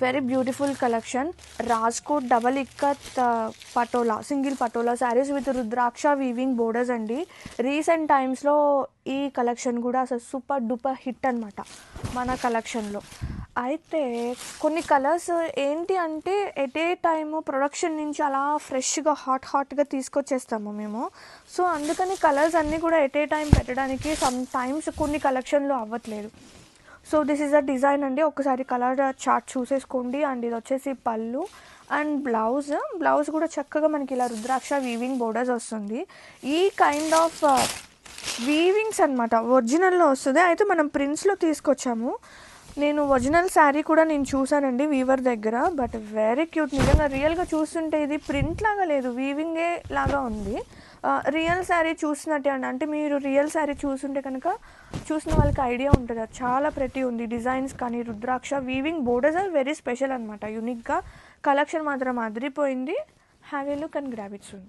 Very beautiful collection. Rajkot double ikat patola, single patola saris with rudraksha weaving borders అండి. Recent టైమ్స్లో ఈ collection కూడా అసలు సూపర్ డూపర్ హిట్ అనమాట మన కలెక్షన్లో. అయితే కొన్ని కలర్స్ ఏంటి అంటే ఎట్ ఏ టైము ప్రొడక్షన్ నుంచి అలా ఫ్రెష్గా హాట్గా తీసుకొచ్చేస్తాము మేము. సో అందుకని కలర్స్ అన్నీ కూడా ఎట్ ఏ టైం పెట్టడానికి సమ్ టైమ్స్ కొన్ని కలెక్షన్లో అవ్వట్లేదు. So this is a design అండి. ఒకసారి కలర్ చార్ట్ చూసేసుకోండి. అండ్ ఇది వచ్చేసి పళ్ళు అండ్ బ్లౌజ్ కూడా చక్కగా మనకి ఇలా రుద్రాక్ష వీవింగ్ బోర్డర్స్ వస్తుంది. ఈ కైండ్ ఆఫ్ వీవింగ్స్ అనమాట ఒరిజినల్లో వస్తుంది. అయితే మనం ప్రింట్స్లో తీసుకొచ్చాము. నేను ఒరిజినల్ శారీ కూడా నేను చూసానండి వీవర్ దగ్గర. బట్ వెరీ క్యూట్, నిజంగా రియల్గా చూస్తుంటే ఇది ప్రింట్ లాగా లేదు, వీవింగే లాగా ఉంది. రియల్ శారీ చూసినట్టే అండి. అంటే మీరు రియల్ శారీ చూస్తుంటే కనుక చూసిన వాళ్ళకి ఐడియా ఉంటుంది. అది చాలా ప్రతి ఉంది, డిజైన్స్ కానీ rudraksha weaving borders are very special అనమాట. యూనిక్గా కలెక్షన్ మాత్రం అదిరిపోయింది. Have a look and grab it soon.